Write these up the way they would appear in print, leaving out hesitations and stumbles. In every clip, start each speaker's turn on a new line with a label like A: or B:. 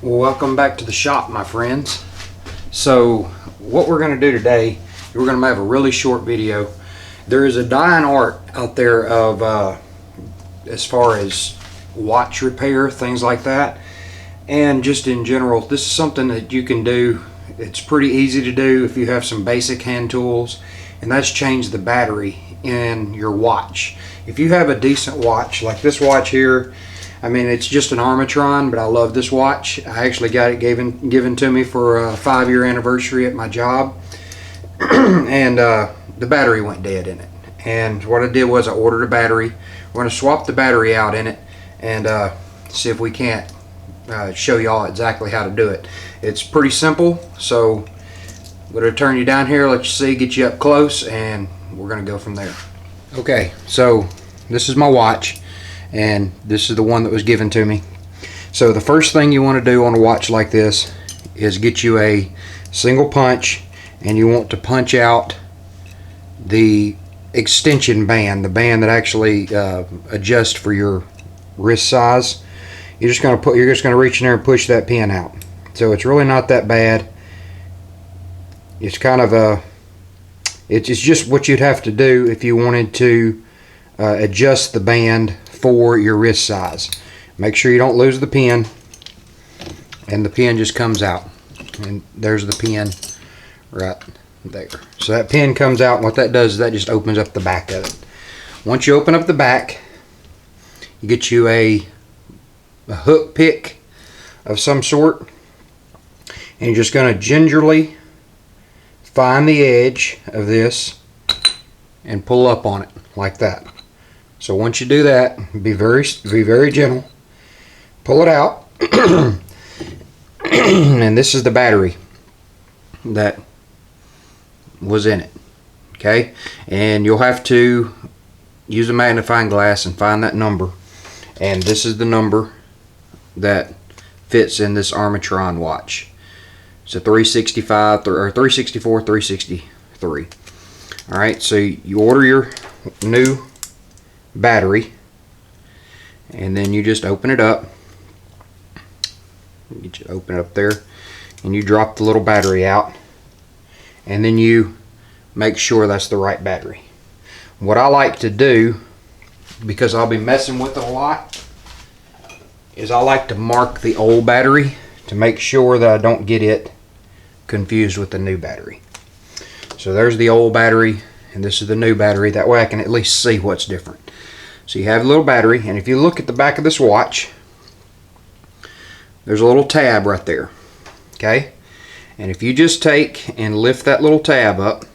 A: Welcome back to the shop, my friends. So what we're going to do today, we're going to have a really short video. There is a dying art out there of as far as watch repair, things like that, and just in general, this is something that you can do. It's pretty easy to do if you have some basic hand tools, and that's change the battery in your watch. If you have a decent watch like this watch here, I mean, it's just an armitron, but I love this watch. I actually got it given to me for a 5-year anniversary at my job, and the battery went dead in it. And what I did was I ordered a battery. We're going to swap the battery out in it and see if we can't show y'all exactly how to do it. It's pretty simple, so I'm going to turn you down here, let you see, get you up close, and we're going to go from there. Okay, so this is my watch, and this is the one that was given to me. So the first thing you want to do on a watch like this is get you a single punch, and you want to punch out the extension band, the band that actually adjusts for your wrist size. You're just going to reach in there and push that pin out. So it's really not that bad. It's kind of it's just what you'd have to do if you wanted to adjust the band for your wrist size. Make sure you don't lose the pin, and the pin just comes out, and there's the pin right there. So that pin comes out, and what that does is that just opens up the back of it. Once you open up the back, you get you a hook pick of some sort, and you're just going to gingerly find the edge of this and pull up on it like that. So once you do that, be very gentle. Pull it out, and this is the battery that was in it. Okay, and you'll have to use a magnifying glass and find that number. And this is the number that fits in this armitron watch. It's a 365 or 364, 363. All right, so you order your new battery, and then you just open it up. You open it up there, and you drop the little battery out, and then you make sure that's the right battery. What I like to do, because I'll be messing with it a lot, is I like to mark the old battery to make sure that I don't get it confused with the new battery. So there's the old battery, and this is the new battery. That way I can at least see what's different. So you have a little battery, and if you look at the back of this watch, there's a little tab right there. Okay, and if you just take and lift that little tab up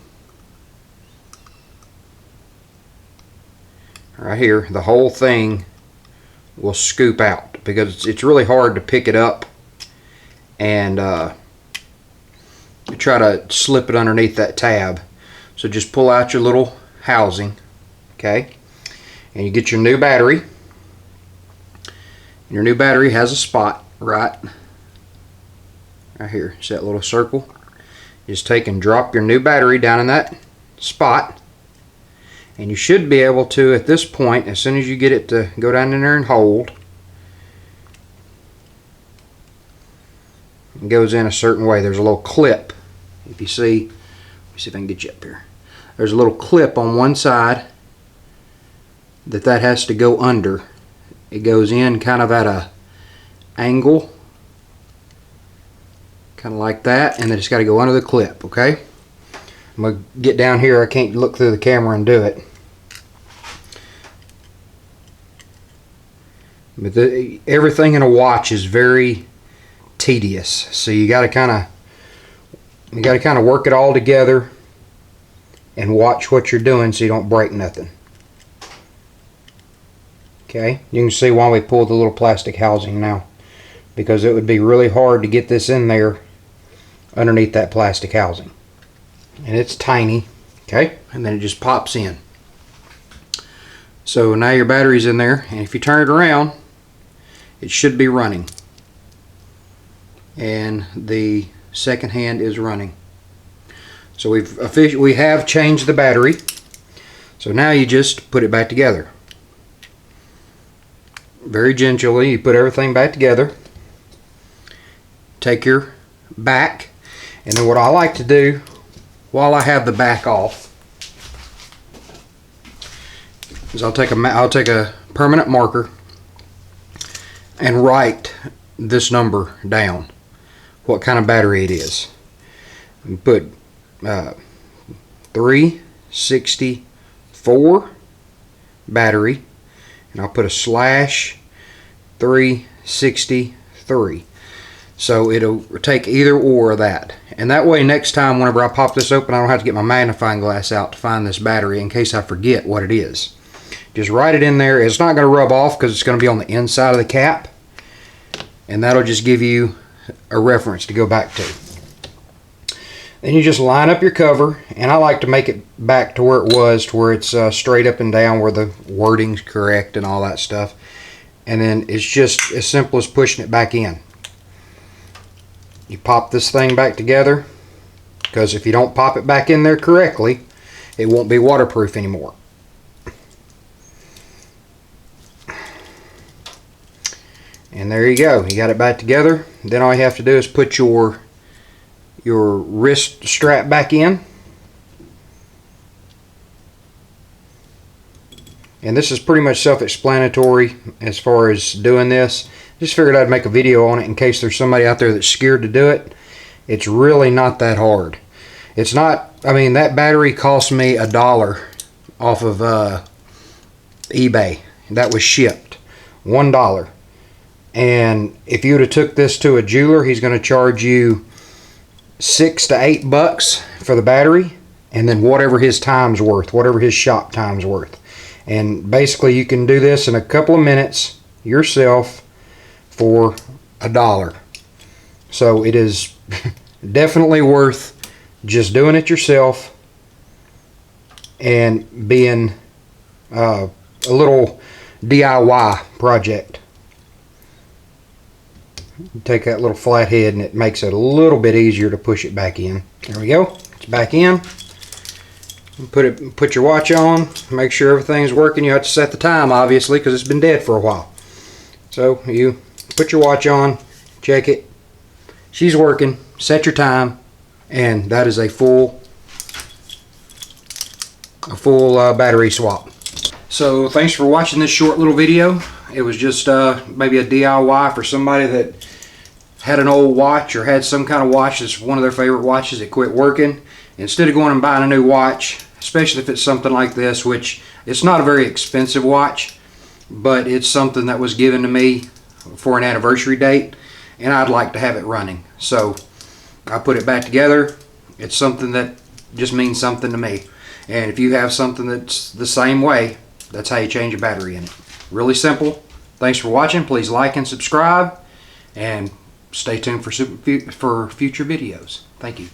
A: right here, the whole thing will scoop out, because it's really hard to pick it up and try to slip it underneath that tab. So just pull out your little housing, okay, and you get your new battery. Your new battery has a spot right here. See that little circle? Just take and drop your new battery down in that spot, and you should be able to, at this point, as soon as you get it to go down in there and hold, it goes in a certain way. There's a little clip. If you see, let me see if I can get you up here. There's a little clip on one side that has to go under. It goes in kind of at a angle, kind of like that, and then it's got to go under the clip. Okay, I'm gonna get down here. I can't look through the camera and do it, but everything in a watch is very tedious, so you got to kind of work it all together and watch what you're doing so you don't break nothing. Okay, you can see why we pulled the little plastic housing now, because it would be really hard to get this in there underneath that plastic housing, and it's tiny. Okay, and then it just pops in. So now your battery's in there, and if you turn it around, it should be running, and the second hand is running. So we have changed the battery. So now you just put it back together. Very gingerly, you put everything back together, take your back, and then what I like to do while I have the back off is I'll take a permanent marker and write this number down, what kind of battery it is, and put 364 battery, and I'll put a slash 363. So it'll take either or of that, and that way next time whenever I pop this open, I don't have to get my magnifying glass out to find this battery in case I forget what it is. Just write it in there. It's not going to rub off because it's going to be on the inside of the cap, and that'll just give you a reference to go back to. Then you just line up your cover, and I like to make it back to where it was, to where it's straight up and down, where the wording's correct and all that stuff. And then it's just as simple as pushing it back in. You pop this thing back together, because if you don't pop it back in there correctly, it won't be waterproof anymore. And there you go, you got it back together. Then all you have to do is put your wrist strap back in. And this is pretty much self-explanatory as far as doing this. Just figured I'd make a video on it in case there's somebody out there that's scared to do it. It's really not that hard. It's not, I mean, that battery cost me $1 off of eBay. That was shipped. $1. And if you would have took this to a jeweler, he's going to charge you $6 to $8 for the battery, and then whatever his time's worth, whatever his shop time's worth. And basically you can do this in a couple of minutes yourself for $1. So it is definitely worth just doing it yourself and being a little DIY project. You take that little flat head and it makes it a little bit easier to push it back in. There we go. It's back in. Put your watch on. Make sure everything's working. You have to set the time, obviously, because it's been dead for a while. So you put your watch on, check it. She's working. Set your time, and that is a full battery swap. So thanks for watching this short little video. It was just maybe a DIY for somebody that had an old watch or had some kind of watch that's one of their favorite watches that quit working. Instead of going and buying a new watch, especially if it's something like this, which it's not a very expensive watch, but it's something that was given to me for an anniversary date, and I'd like to have it running. So I put it back together. It's something that just means something to me. And if you have something that's the same way, that's how you change a battery in it. Really simple. Thanks for watching. Please like and subscribe, and stay tuned for future videos. Thank you.